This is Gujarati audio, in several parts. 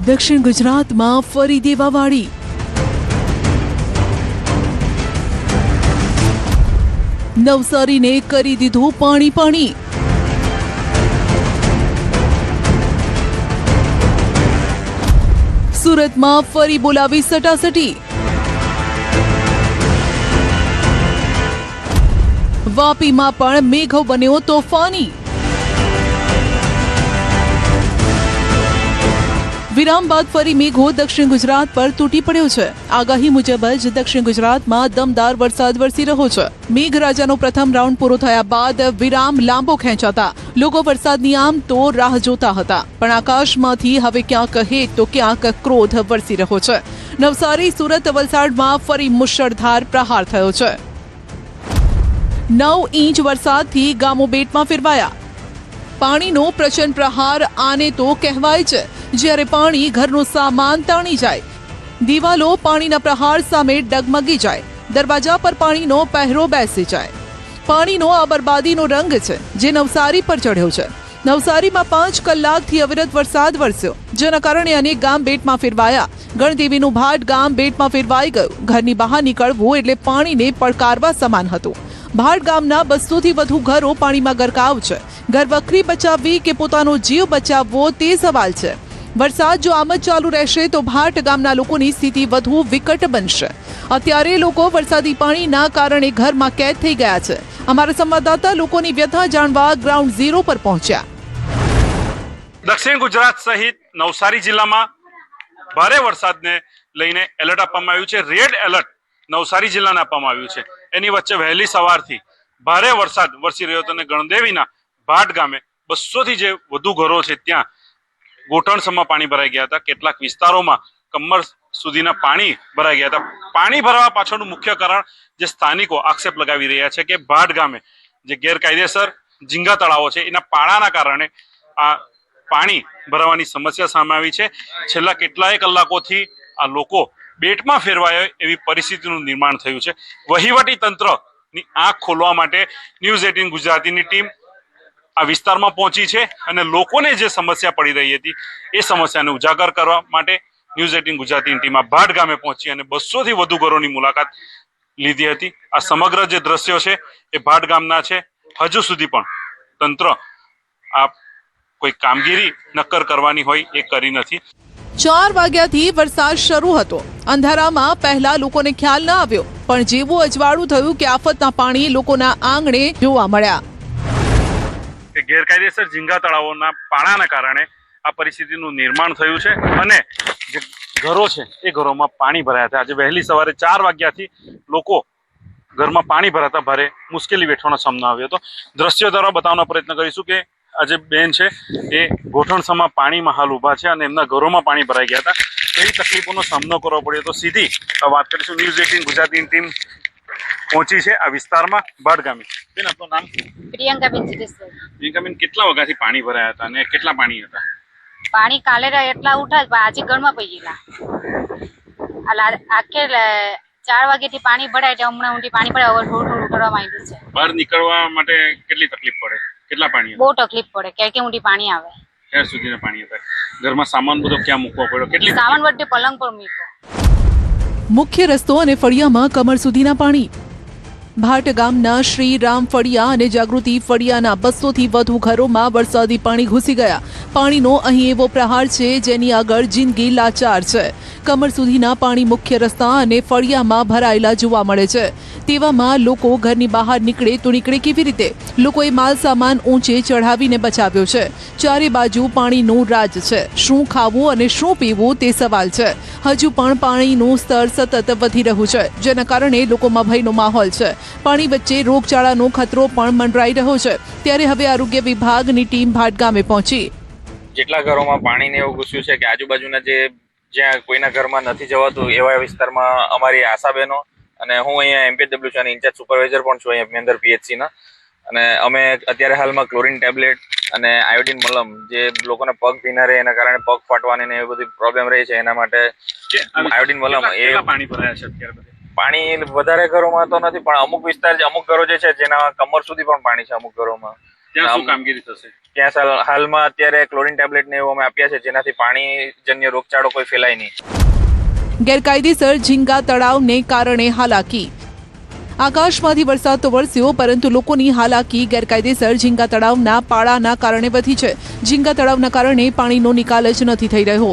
દક્ષિણ ગુજરાતમાં ફરી દેવાવાળી. નવસારીને કરી દીધું પાણી પાણી. સુરતમાં ફરી બોલાવી સટાસટી. વાપીમાં પણ મેઘો બન્યો તોફાની. વિરામ બાદ ફરી મેઘો દક્ષિણ ગુજરાત પર તૂટી પડ્યો છે. આગાહી મુજબ જ દક્ષિણ ગુજરાતમાં દમદાર વરસાદ વરસી રહ્યો છે. મેઘરાજાનો પ્રથમ રાઉન્ડ પૂરો થયા બાદ વિરામ લાંબો ખેંચાતા લોકો વરસાદની આમ તો રાહ જોતા હતા, પણ આકાશમાંથી હવે ક્યાંક હેત તો ક્યાંક ક્રોધ વરસી રહ્યો છે. નવસારી, સુરત, વલસાડમાં ફરી મુશળધાર પ્રહાર થયો છે. 9 ઇંચ વરસાદથી ગામો બેટમાં ફેરવાયા. પાણીનો પ્રચંડ પ્રહાર આને તો કહેવાય છે, જ્યારે પાણી ઘરનો સામાન તાણી જાય, દિવાલો પાણીના પ્રહાર સામે ડગમગી જાય, દરવાજા પર પાણીનો પહેરો બેસી જાય. પાણીનો આ બરબાદીનો રંગ છે જે નવસારી પર ચઢ્યો છે. નવસારીમાં 5 કલાકથી અવિરત વરસાદ વરસ્યો, જેના કારણે અનેક ગામ બેટમાં ફેરવાયા. ગણદેવીનું ભાટ ગામ બેટમાં ફેરવાઈ ગયું. ઘરની બહાર નીકળવું એટલે પાણીને પડકારવા સમાન હતું. ભાટ ગામના 200 થી વધુ ઘરો પાણીમાં ગરકાવ છે. ઘર વખરી બચાવવી કે પોતાનો જીવ બચાવવો તે સવાલ છે. વરસાદ જો આમ જ ચાલુ રહેશે તો ભાટ ગામના લોકોની સ્થિતિ વધુ વિકટ બનશે. અત્યારે લોકો વરસાદી પાણીના કારણે ઘરમાં કેદ થઈ ગયા છે. અમારા સંવાદદાતા લોકોની વ્યથા જાણવા ગ્રાઉન્ડ ઝીરો પર પહોંચ્યા. દક્ષિણ ગુજરાત સહિત નવસારી જિલ્લામાં ભારે વરસાદને લઈને એલર્ટ આપવામાં આવ્યું છે. રેડ એલર્ટ નવસારી જિલ્લાને આપવામાં આવ્યું છે. એની વચ્ચે વહેલી સવારથી ભારે વરસાદ વરસી રહ્યો હતો અને ગણદેવીના ભાટ ગામે 200 થી જે વધુ ઘરો છે ત્યાં ઘૂંટણસમાં પાણી ભરાઈ ગયા હતા. કેટલાક વિસ્તારોમાં કમર સુધીના પાણી ભરાઈ ગયા હતા. પાણી ભરવા પાછળનું મુખ્ય કારણ જે સ્થાનિકો આક્ષેપ લગાવી રહ્યા છે કે ભાટ ગામે જે ગેરકાયદેસર ઝીંગા તળાવો છે એના પાળાના કારણે આ પાણી ભરાવાની સમસ્યા સામે આવી છે. છેલ્લા કેટલાય કલાકોથી આ લોકો બેટમાં ફેરવાય એવી પરિસ્થિતિનું નિર્માણ થયું છે. વહીવટી તંત્રની આંખ ખોલવા માટે ન્યૂઝ 18 ગુજરાતીની ટીમ આ વિસ્તારમાં પહોંચી છે અને લોકોને જે સમસ્યા પડી રહી હતી એ સમસ્યાને ઉજાગર કરવા માટે ન્યૂઝ 18 ગુજરાતીની ટીમ આ ભાટ ગામે પહોંચી અને 200 થી વધુ ઘરોની મુલાકાત લીધી હતી. આ સમગ્ર જે દ્રશ્યો છે એ ભાટ ગામના છે. હજુ સુધી પણ તંત્ર આ કોઈ કામગીરી નક્કર કરવાની હોય એ કરી નથી. 4 વાગ્યાથી વરસાદ શરૂ હતો. અંધારામાં પહેલા લોકોને ખ્યાલ ન આવ્યો, પણ જેવું અજવાળું થયું કે આફતના પાણી લોકોના આંગણે જોવા મળ્યા. ગેરકાયદેસર ઝીંગા તળાવોના પાણાના કારણે આ પરિસ્થિતિનું નિર્માણ થયું છે અને જે ઘરો છે એ ઘરોમાં પાણી ભરાયા હતા. આજે વહેલી સવારે 4 વાગ્યાથી લોકો ઘરમાં પાણી ભરાતા ભારે મુશ્કેલી વેઠવાનો સામનો આવ્યો હતો. દ્રશ્યો દ્વારા બતાવવાનો પ્રયત્ન કરીશું કે આજે બેન છે એ ઘૂંટણસમાં પાણીમાં હાલ ઊભા છે અને એમના ઘરોમાં પાણી ભરાઈ ગયા હતા. એવી તકલીફોનો સામનો કરવો પડ્યો તો સીધી વાત કરીશું. ન્યૂઝ 18 ગુજરાતીની ટીમ પહોંચી છે આ વિસ્તારમાં ભાટ ગામે. બેન, આપનું નામ? પ્રિયંકાબેન સિદ્ધેશ્વર. પ્રિયંકાબેન, કેટલા વાગ્યાથી પાણી ભરાયા હતા અને કેટલા પાણી હતા? પાણી કાલે એટલા ઉઠા આજે ઘરમાં પડી ગયેલા. આખે 4 વાગ્યાથી પાણી ભરાય એટલે હમણાં ઊંડી પાણી પડે. હવે થોડું થોડું કરવા માંડ્યું છે. બહાર નીકળવા માટે કેટલી તકલીફ પડે? કેટલા પાણી? બહુ તકલીફ પડે. ક્યાં ઊંડી પાણી આવે. ક્યાં સુધીના પાણી હતા? ઘરમાં સામાન બધો ક્યાં મૂકવો પડ્યો? કેટલી સામાન બધે પલંગ પર મૂક્યો. મુખ્ય રસ્તો અને ફળિયામાં કમર સુધીના પાણી. ભાટ ગામના શ્રી રામ ફળિયા અને જાગૃતિ ફળિયાના 200 થી વધુ ઘરોમાં વરસાદી પાણી ઘૂસી ગયા. પાણીનો અહીં એવો પ્રહાર છે જેની આગળ જિંદગી લાચાર છે. કમર સુધીના પાણી મુખ્ય રસ્તા અને ફળિયામાં ભરાયેલા જોવા મળે છે. તેવામાં લોકો ઘરની બહાર નીકળે તો નીકળે કેવી રીતે? લોકોએ માલ સામાન ઊંચે ચઢાવીને બચાવ્યો છે. ચારે બાજુ પાણીનું રાજ છે. શું ખાવું અને શું પીવું તે સવાલ છે. હજુ પણ પાણીનું સ્તર સતત વધી રહ્યું છે, જેના કારણે લોકોમાં ભયનો માહોલ છે. પાણી વચ્ચે રોગચાળાનો ખતરો પણ મંડરાઈ રહ્યો છે. ત્યારે હવે આરોગ્ય વિભાગની ટીમ ભાટ ગામે પહોંચી. જેટલા ઘરોમાં પાણીને એવું ઘૂસ્યું છે કે આજુબાજુના જ્યાં કોઈના ઘરમાં નથી જવાતું એવા વિસ્તારમાં અમારી આશાબેનો અને હું અહીંયા MPWC ઇન્ચાર્જ સુપરવાઇઝર પણ છું અહીંયા મેંદર PHC ના. અને અમે અત્યારે હાલમાં ક્લોરીન ટેબ્લેટ અને આયોડિન મલમ જે લોકોને પગ ભીના રહે એના કારણે પગ ફાટવાની ને એવી બધી પ્રોબ્લેમ રહી છે એના માટે આયોડિન મલમ એ પાણી ભરાયા છે અત્યારે? પાણી વધારે ઘરોમાં તો નથી, પણ અમુક વિસ્તાર અમુક ઘરો જે છે જેના કમર સુધી પણ પાણી છે અમુક ઘરોમાં. ત્યાં શું કામગીરી થશે? ત્યાં હાલમાં અત્યારે ક્લોરીન ટેબ્લેટ ને એવું અમે આપ્યા છે, જેનાથી પાણીજન્ય રોગચાળો કોઈ ફેલાય નહીં. ગેરકાયદેસર ઝીંગા તળાવને કારણે હાલાકી. આકાશમાંથી વરસાદ તો વરસ્યો, પરંતુ લોકોની હાલાકી ગેરકાયદેસર ઝીંગા તળાવના પાળાના કારણે વધી છે. ઝીંગા તળાવના કારણે પાણીનો નિકાલ જ નથી થઈ રહ્યો.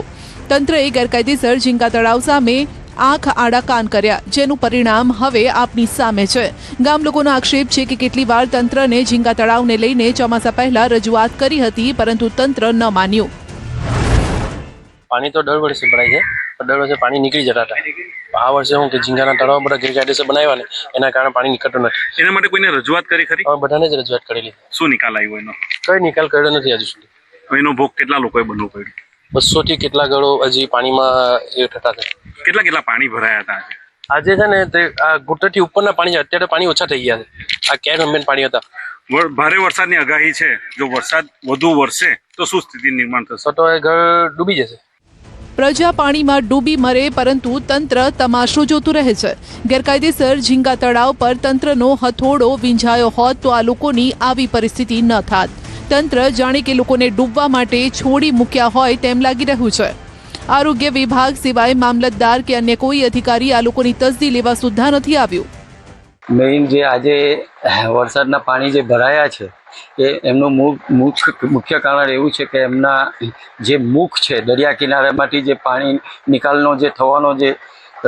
તંત્રએ ગેરકાયદેસર ઝીંગા તળાવ સામે આંખ આડા કાન કર્યા, જેનું પરિણામ હવે આપની સામે છે. ગામ લોકોનો આક્ષેપ છે કે કેટલી વાર તંત્રને ઝીંગા તળાવને લઈને ચોમાસા પહેલા રજૂઆત કરી હતી, પરંતુ તંત્ર ન માન્યું. પાણી તો દર વર્ષે ભરાય છે, પણ દર વર્ષે પાણી નીકળી જતા હતા. આ વર્ષે હું કે ઝીંગાના તળાવ બધા ગેરકાયદેસર બનાવ્યા ને એના કારણે પાણી નીકળતું નથી. એના માટે કોઈને રજૂઆત કરી ખરી? અમે બધાને જ રજૂઆત કરેલી. શું નિકાલ આવ્યો એનો? કઈ નિકાલ કર્યો નથી હજુ સુધી. એનો ભોગ કેટલા લોકોએ બનવો પડ્યો? 200 થી કેટલા ઘરો હજી પાણીમાં એ થતા હતા. કેટલા પાણી ભરાયા હતા આજે છે ને તે આ ઘૂંટણથી ઉપરના પાણી છે, અત્યારે પાણી ઓછા થઈ ગયા છે. આ કેર મેમ્બેન પાણી હતા. ભારે વરસાદની આગાહી છે, જો વરસાદ વધુ વરસે તો શું સ્થિતિ નિર્માણ થશે? તો એ ઘર ડૂબી જશે. પ્રજા પાણીમાં ડૂબી મરે, પરંતુ તંત્ર તમાશો જોતું રહે છે. ગેરકાયદેસર ઝીંગા તળાવ પર તંત્રનો હથોડો વીંઝાયો હોત તો આ લોકોની આવી પરિસ્થિતિ ન થાત. તંત્ર જાણે કે લોકોને ડૂબવા માટે છોડી મૂક્યા હોય તેમ લાગી રહ્યું છે. આરોગ્ય વિભાગ સિવાય મામલતદાર કે અન્ય કોઈ અધિકારી આ લોકોની તસદી લેવા સુદ્ધા નથી આવ્યું. મેઇન જે આજે વરસાદના પાણી જે ભરાયા છે એ એમનું મુખ્ય કારણ એવું છે કે એમના જે મુખ છે, દરિયા કિનારામાંથી જે પાણી નિકાલનો જે થવાનો જે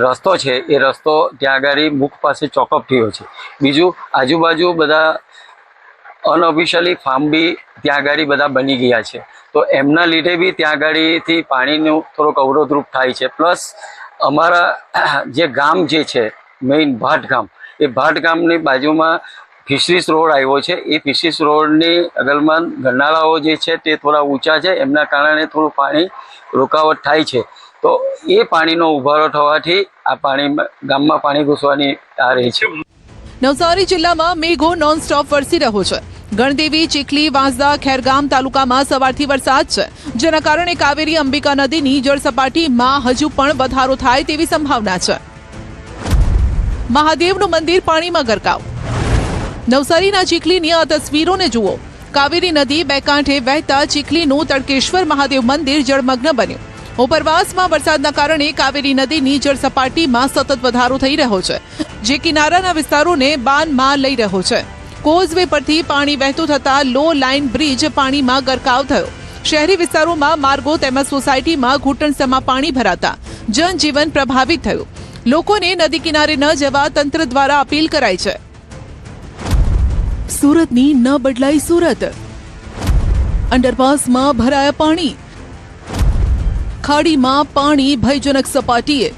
રસ્તો છે એ રસ્તો ત્યાં આગળ મુખ પાસે ચોકઅપ થયો છે. બીજું આજુબાજુ બધા અનઓફિશિયલી ફાર્મ બી ત્યાં આગળ બધા બની ગયા છે, તો એમના લીધે બી ત્યાં આગળથી પાણીનું થોડોક અવરોધરૂપ થાય છે. પ્લસ અમારા જે ગામ જે છે મેઇન ભાટ ગામ, એ ભાટ ગામની બાજુમાં ફિશરીઝ રોડ આવ્યો છે. એ ફિશરીઝ રોડની અગલમાં ગરનાળાઓ જે છે તે થોડા ઊંચા છે, એમના કારણે થોડું પાણી રોકાવટ થાય છે. તો એ પાણીનો ઉભારો થવાથી આ પાણી ગામમાં પાણી ઘૂસવાની આ રહી છે. નવસારી જિલ્લામાં મેઘો નોનસ્ટોપ વરસી રહ્યો છે. ગણદેવી, ચીખલી, વાંસદા, ખેરગામ તાલુકામાં સવારથી વરસાદ છે, જેના કારણે કાવેરી અંબિકા નદીની જળસપાટીમાં હજુ પણ વધારો થાય તેવી સંભાવના છે. મહાદેવનું મંદિર પાણીમાં ગરકાવ. નવસારીના ચીખલીની આ તસવીરોને જુઓ. કાવેરી નદી બે કાંઠે વહેતા ચીખલીનું તડકેશ્વર મહાદેવ મંદિર જળમગ્ન બન્યું. ઉપરવાસમાં વરસાદના કારણે કાવેરી નદીની જળસપાટીમાં સતત વધારો થઈ રહ્યો છે, જે કિનારાના વિસ્તારોને બાનમાં લઈ રહ્યો છે. કોઝવે પરથી પાણી વહેતું થતાં લો લાઇન બ્રિજ પાણીમાં ગરકાવ થયો. શહેરી વિસ્તારોમાં માર્ગો તેમજ સોસાયટીમાં ઘૂંટણસમાં પાણી ભરાતા જનજીવન પ્રભાવિત થયું. લોકોને નદી કિનારે ન જવા તંત્ર દ્વારા અપીલ કરાઈ છે. સુરતની ન બદલાઈ સુરત. અંડરપાસમાં ભરાયા પાણી. ખાડીમાં પાણી ભયજનક સપાટીએ.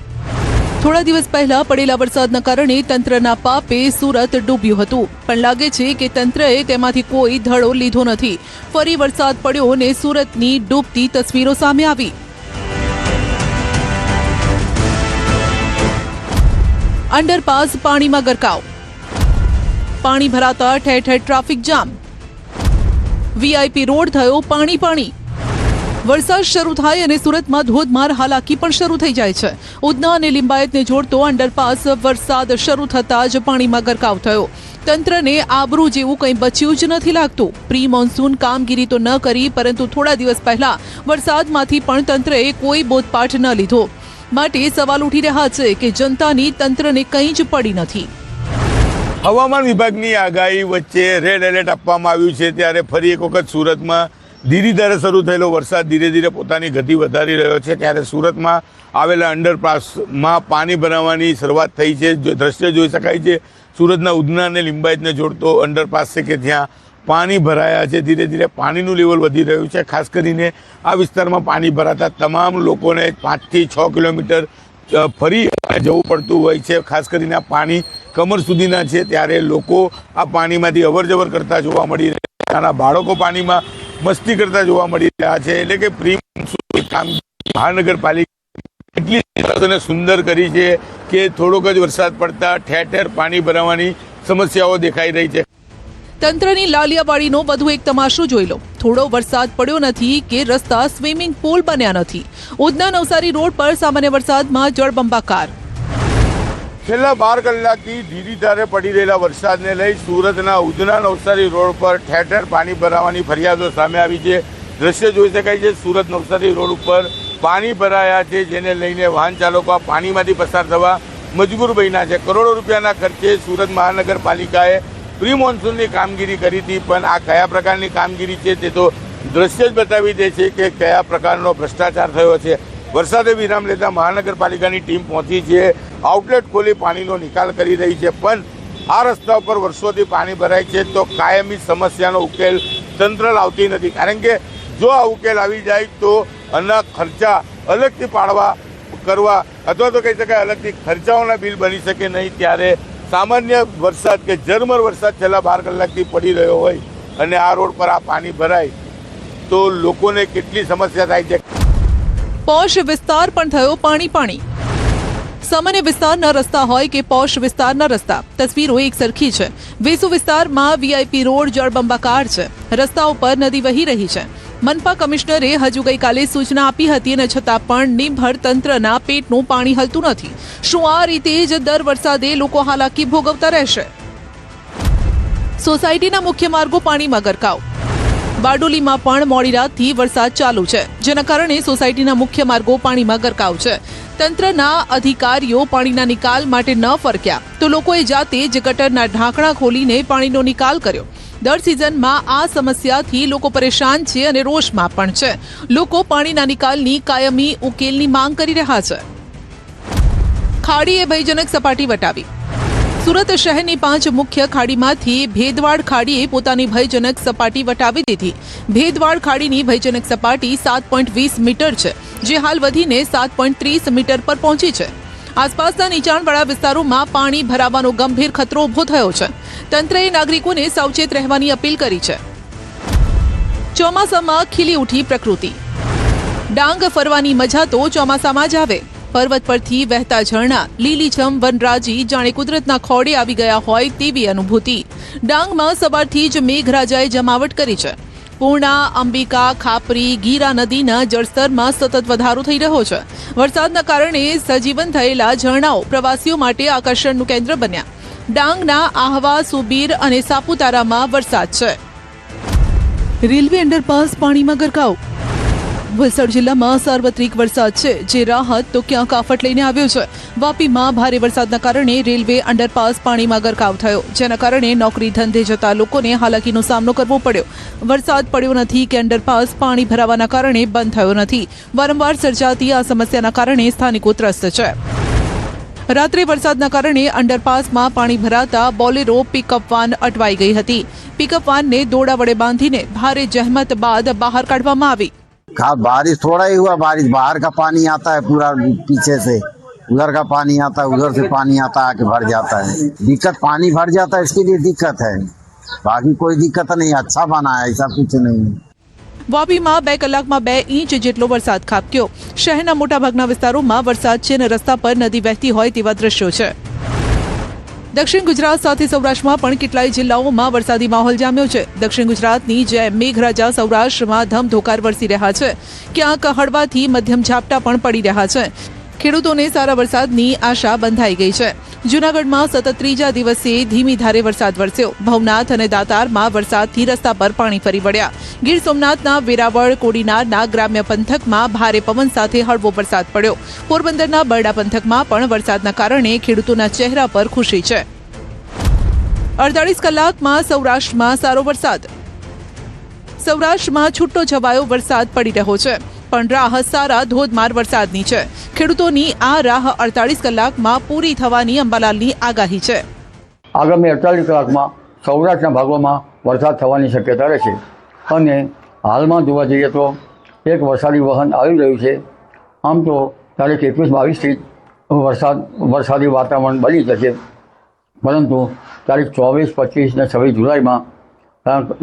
થોડા દિવસ પહેલા પડેલા વરસાદના કારણે તંત્રના પાપે સુરત ડૂબ્યું હતું, પણ લાગે છે કે તંત્રએ તેમાંથી કોઈ ધડો લીધો નથી. ફરી વરસાદ પડ્યો અને સુરતની ડૂબતી તસવીરો સામે આવી. અંડરપાસ પાણીમાં ગરકાવ. પાણી ભરાતા ઠેર ઠેર ટ્રાફિક જામ. વીઆઈપી રોડ થયો પાણી પાણી. વરસાદ શરૂ થાય અને સુરતમાં ધોધમાર હાલાકી પણ શરૂ થઈ જાય છે. ઉધના અને લિંબાયતને જોડતો અંડરપાસ વરસાદ શરૂ થતાં જ પાણીમાં ગરકાવ થયો. તંત્રને આબરૂ જેવું કંઈ બચ્યું જ નથી લાગતું. પ્રી મોન્સૂન કામગીરી તો ન કરી, પરંતુ થોડા દિવસ પહેલા વરસાદમાંથી પણ તંત્રએ કોઈ બોધપાઠ ન લીધો. માટે સવાલ ઉઠી રહ્યા છે કે જનતાની તંત્રને કંઈ જ પડી નથી. હવામાન વિભાગની આગાહી વચ્ચે રેડ એલર્ટ આપવામાં આવ્યું છે, ત્યારે ફરી એક વખત સુરતમાં ધીરે ધીરે શરૂ થયેલો વરસાદ ધીરે ધીરે પોતાની ગતિ વધારી રહ્યો છે. ત્યારે સુરતમાં આવેલા અંડરપાસમાં પાણી ભરાવાની શરૂઆત થઈ છે. દ્રશ્ય જોઈ શકાય છે. સુરતના ઉધના અને લિંબાયતને જોડતો અંડરપાસ છે કે જ્યાં પાણી ભરાયા છે. ધીરે ધીરે પાણીનું લેવલ વધી રહ્યું છે. ખાસ કરીને આ વિસ્તારમાં પાણી ભરાતા તમામ લોકોને 5 થી 6 કિલોમીટર ફરી જવું પડતું હોય છે. ખાસ કરીને આ પાણી કમર સુધીના છે, ત્યારે લોકો આ પાણીમાંથી અવર જવર કરતા જોવા મળી રહ્યા છે. નાના બાળકો પાણીમાં મસ્તી કરતા જોવા મળી રહ્યા છે. એટલે કે પ્રી મોન્સૂન કામગીરી મહાનગરપાલિકા એટલી સરસ અને સુંદર કરી છે કે થોડોક જ વરસાદ પડતા ઠેર ઠેર પાણી ભરાવાની સમસ્યાઓ દેખાઈ રહી છે. તંત્રની લાલિયાવાડીનો વધુ એક તમાશો જોઈ લો. થોડો વરસાદ પડ્યો નથી કે રસ્તા સ્વિમિંગ પૂલ બન્યા નથી. ઉધના નવસારી રોડ પર સામાન્ય વરસાદમાં જળબંબાકાર. છેલ્લા 12 કલાકથી ધીરીધારે પડી રહેલા વરસાદને લઈ સુરતના ઉધના નવસારી રોડ પર ઠેર ઠેર પાણી ભરાવાની ફરિયાદો સામે આવી છે. દ્રશ્ય જોઈ શકાય છે, સુરત નવસારી રોડ ઉપર પાણી ભરાયા છે, જેને લઈને વાહન ચાલકો આ પાણીમાંથી પસાર થવા મજબૂર બન્યા છે. કરોડો રૂપિયાના ખર્ચે સુરત મહાનગરપાલિકાએ પ્રી મોન્સૂનની કામગીરી કરી હતી, પણ આ કયા પ્રકારની કામગીરી છે તે તો દ્રશ્ય જ બતાવી દે છે કે કયા પ્રકારનો ભ્રષ્ટાચાર થયો છે. વરસાદે વિરામ લેતા મહાનગરપાલિકાની ટીમ પહોંચી છે, આઉટલેટ ખોલી પાણીનો નિકાલ કરી રહી છે, પણ આ રસ્તા ઉપર વર્ષોથી પાણી ભરાય છે તો કાયમી સમસ્યાનો ઉકેલ તંત્ર લાવતી નથી. કારણ કે જો આ ઉકેલ આવી જાય તો આના ખર્ચા અલગથી કરવા અથવા તો કહી શકાય અલગથી ખર્ચાઓના બિલ બની શકે નહીં. ત્યારે સામાન્ય વરસાદ કે ઝરમર વરસાદ છેલ્લા 12 કલાકથી પડી રહ્યો હોય અને આ રોડ પર આ પાણી ભરાય તો લોકોને કેટલી સમસ્યા થાય છે. પોશ વિસ્તાર પણ થયો પાણી. સામાન્ય વિસ્તારના રસ્તા હોય કે પોશ વિસ્તારના રસ્તા, તસવીરો એક સરખી છે. વેસુ વિસ્તારમાં વીઆઈપી રોડ જળબંબાકાર છે. રસ્તાઓ પર નદી વહી રહી છે. મનપા કમિશનરે હજુ ગઈકાલે સૂચના આપી હતી અને છતાં પણ નિંભર તંત્રના પેટનું પાણી હલતું નથી. શું આ રીતે જ દર વરસાદે લોકો હાલાકી ભોગવતા રહેશે? સોસાયટીના મુખ્ય માર્ગો પાણીમાં ગરકાવ. બારડોલીમાં પણ મોડી રાતથી વરસાદ ચાલુ છે, જેના કારણે સોસાયટીના મુખ્ય માર્ગો પાણીમાં ગરકાવ છે. તંત્રના અધિકારીઓ પાણીના નિકાલ માટે ન ફરક્યા તો લોકોએ જાતે જ ગટરના ઢાંકણા ખોલીને પાણીનો નિકાલ કર્યો. દર સિઝનમાં આ સમસ્યાથી લોકો પરેશાન છે અને રોષમાં પણ છે. લોકો પાણીના નિકાલની કાયમી ઉકેલની માંગ કરી રહ્યા છે. ખાડીએ ભયજનક સપાટી વટાવી. સુરત શહેરની 5 મુખ્ય ખાડીમાંથી ભેદવાડ ખાડીએ પોતાની ભયજનક સપાટી વટાવી દીધી. ભેદવાડ ખાડીની ભયજનક સપાટી 7.20 મીટર છે, જે હાલ વધીને 7.30 મીટર પર પહોંચી છે. આસપાસના નીચાણવાળા વિસ્તારોમાં પાણી ભરાવાનો ગંભીર ખતરો ઉભો થયો છે. તંત્રએ નાગરિકોને સાવચેત રહેવાની અપીલ કરી છે. ચોમાસામાં ખીલી ઉઠી પ્રકૃતિ. ડાંગ ફરવાની મજા તો ચોમાસામાં જ આવે. પર્વત પરથી વહેતા ઝરણા, લીલીછમ વનરાજી જાણે કુદરતના ખોળે આવી ગયા હોય તેવી અનુભૂતિ. ડાંગમાં સવારથી જ મેઘરાજાએ જમાવટ કરી છે. પૂર્ણા, અંબિકા, ખાપરી, ગીરા નદીના જળસ્તરમાં સતત વધારો થઈ રહ્યો છે. વરસાદના કારણે સજીવન થયેલા ઝરણાઓ પ્રવાસીઓ માટે આકર્ષણનું કેન્દ્ર બન્યા. ડાંગના આહવા, સુબીર અને સાપુતારામાં વરસાદ છે. રેલવે અંડરપાસ પાણીમાં ગરકાવ. વલસાડ જિલ્લામાં સાર્વત્રિક વરસાદ છે, જે રાહત તો ક્યાંક આફત લઈને આવ્યો છે. વાપીમાં ભારે વરસાદના કારણે રેલવે અંડરપાસ પાણીમાં ગરકાવ થયો, જેના કારણે નોકરી ધંધે જતા લોકોને હાલાકીનો સામનો કરવો પડ્યો. વરસાદ પડ્યો નથી કે અંડરપાસ પાણી ભરાવાના કારણે બંધ થયો નથી. વારંવાર સર્જાતી આ સમસ્યાના કારણે સ્થાનિકો ત્રસ્ત છે. રાત્રે વરસાદના કારણે અંડરપાસમાં પાણી ભરાતા બોલેરો પિકઅપ વાન અટવાઈ ગઈ હતી. પિકઅપ વાનને દોરડા વડે બાંધીને ભારે જહેમત બાદ બહાર કાઢવામાં આવી. बारिश थोड़ा ही हुआ, बारिश बाहर का पानी आता है पूरा पीछे से, उधर का पानी आता है, उधर से पानी आता है, आके भर जाता है. दिक्कत पानी भर जाता है, इसके लिए दिक्कत है. बाकी कोई दिक्कत नहीं, अच्छा बना है, ऐसा कुछ नहीं. વાપીમાં 2 કલાકમાં 2 ઇંચ જેટલો વરસાદ ખાબક્યો. શહેરના મોટાભાગના વિસ્તારોમાં વરસાદ છે અને રસ્તા પર નદી વહેતી હોય તેવા દ્રશ્યો છે. દક્ષિણ ગુજરાત સાથે સૌરાષ્ટ્રમાં પણ કેટલાય જિલ્લાઓમાં વરસાદી માહોલ જામ્યો છે. દક્ષિણ ગુજરાતની જેમ મેઘરાજા સૌરાષ્ટ્રમાં ધમધોકાર વરસી રહ્યા છે. ક્યાંક હળવાથી મધ્યમ ઝાપટા પણ પડી રહ્યા છે. ખેડૂતોને સારા વરસાદની આશા બંધાઈ ગઈ છે. જૂનાગઢમાં સતત 3જા દિવસે ધીમી ધારે વરસાદ વરસ્યો. ભવનાથ અને દાતારમાં વરસાદથી રસ્તા પર પાણી ફરી વળ્યા. ગીર સોમનાથના વેરાવળ, કોડીનારના ગ્રામ્ય પંથકમાં ભારે પવન સાથે હળવો વરસાદ પડ્યો. પોરબંદરના બરડા પંથકમાં પણ વરસાદના કારણે ખેડૂતોના ચહેરા પર ખુશી છે. 48 કલાકમાં સૌરાષ્ટ્રમાં સારો વરસાદ. સૌરાષ્ટ્રમાં છૂટો છવાયો વરસાદ પડી રહ્યો છે, પણ રાહ સારા ધોધમાર વરસાદની છે. ખેડૂતોની આ રાહ 48 કલાકમાં પૂરી થવાની અંબાલાલની આગાહી છે. આગામી 48 કલાકમાં સૌરાષ્ટ્રના ભાગોમાં વરસાદ થવાની શક્યતા રહેશે અને હાલમાં જોવા જઈએ તો એક વરસાદી વહન આવી રહ્યું છે. આમ તો તારીખ 21-22થી વરસાદી વાતાવરણ બની જશે, પરંતુ તારીખ 24, 25 અને 26 જુલાઈમાં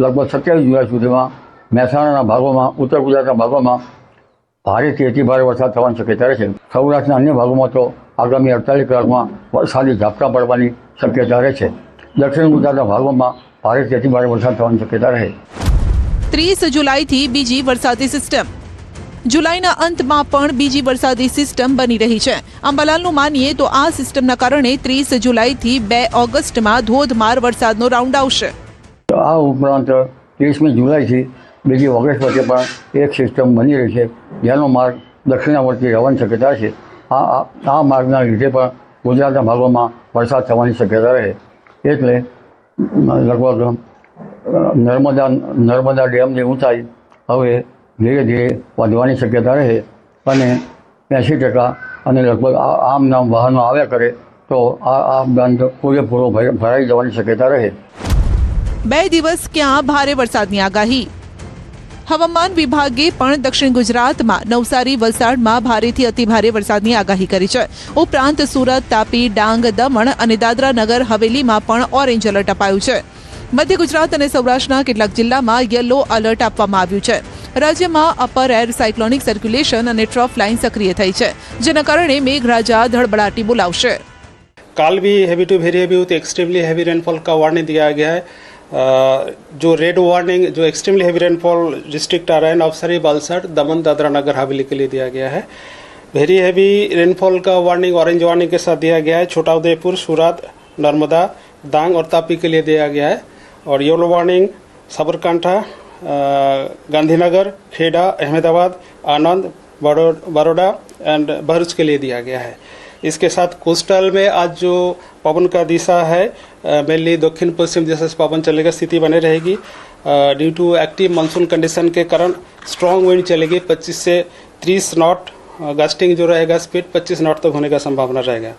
લગભગ 27 જુલાઈ સુધીમાં મહેસાણાના ભાગોમાં, ઉત્તર ગુજરાતના ભાગોમાં ભારેથી અતિ ભારે વરસાદ થવાની શક્યતા રહેશે. સૌરાષ્ટ્રના અન્ય ભાગોમાં તો આગામી 48 કલાકમાં વરસાદી ઝાપટા પડવાની શક્યતા રહેશે. દક્ષિણ ગુજરાતના ભાગોમાં ભારેથી અતિ ભારે વરસાદ થવાની શક્યતા રહે. 30 જુલાઈથી બીજી વરસાદી સિસ્ટમ. જુલાઈના અંતમાં પણ બીજી વરસાદી સિસ્ટમ બની રહી છે. અંબાલાલનું માનીએ તો આ સિસ્ટમના કારણે 30 જુલાઈથી 2 ઓગસ્ટમાં ધોધમાર વરસાદનો રાઉન્ડ આવશે. આ ઉપરાંત 30મી જુલાઈથી 2 ઓગસ્ટ વચ્ચે પણ એક સિસ્ટમ બની રહી છે, જેનો માર્ગ દક્ષિણાવર્તી રહેવાની શક્યતા છે. આ માર્ગના લીધે પણ ગુજરાતના ભાગોમાં વરસાદ થવાની શક્યતા રહે. એટલે લગભગ નર્મદા ડેમની ઊંચાઈ હવે ધીરે ધીરે વધવાની શક્યતા રહે અને 80% અને લગભગ આમ નામ વાહનો આવ્યા કરે તો આ બંધ પૂરેપૂરો ભરાઈ જવાની શક્યતા રહે. 2 દિવસ ક્યાં ભારે વરસાદની આગાહી. હવામાન વિભાગે પણ દક્ષિણ ગુજરાતમાં નવસારી, વલસાડમાં ભારેથી અતિભારે વરસાદની આગાહી કરી છે. ઉપરાંત સુરત, તાપી, ડાંગ, દમણ અને દાદરા નગર હવેલીમાં પણ ઓરેન્જ એલર્ટ અપાયું છે. મધ્ય ગુજરાત અને સૌરાષ્ટ્રના કેટલાક જિલ્લામાં યલો એલર્ટ આપવામાં આવ્યું છે. રાજ્યમાં અપર એર સાયક્લોનિક સર્ક્યુલેશન અને ટ્રફ લાઇન સક્રિય થઈ છે, જેના કારણે મેઘરાજા ધડબડાટી બોલાવશે. काल भी heavy to very heavy with extremely heavy rainfall का वार्निंग दिया गया है. जो रेड वार्निंग जो एक्सट्रीमली हैवी रेनफॉल डिस्ट्रिक्ट आ रहा है नवसारी, वलसाड, दमन, दादरा नगर हवेली के लिए दिया गया है. वेरी हैवी रेनफॉल का वार्निंग ऑरेंज वार्निंग के साथ दिया गया है छोटा उदयपुर, सूरत, नर्मदा, डांग और तापी के लिए दिया गया है. और yellow warning Sabarkantha, Gandhinagar, Kheda, Ahmedabad, Anand, Baroda and Bharuch के लिए दिया गया है. इसके साथ कोस्टल में आज जो पवन का दिशा है मेनली दक्षिण पश्चिम दिशा से पवन चलेगा, स्थिति बने रहेगी. Due to active monsoon condition के कारण स्ट्रॉन्ग विंड चलेगी 25 से 30 नॉट. गस्टिंग जो रहेगा स्पीड 25 नॉट तक होने का संभावना रहेगा.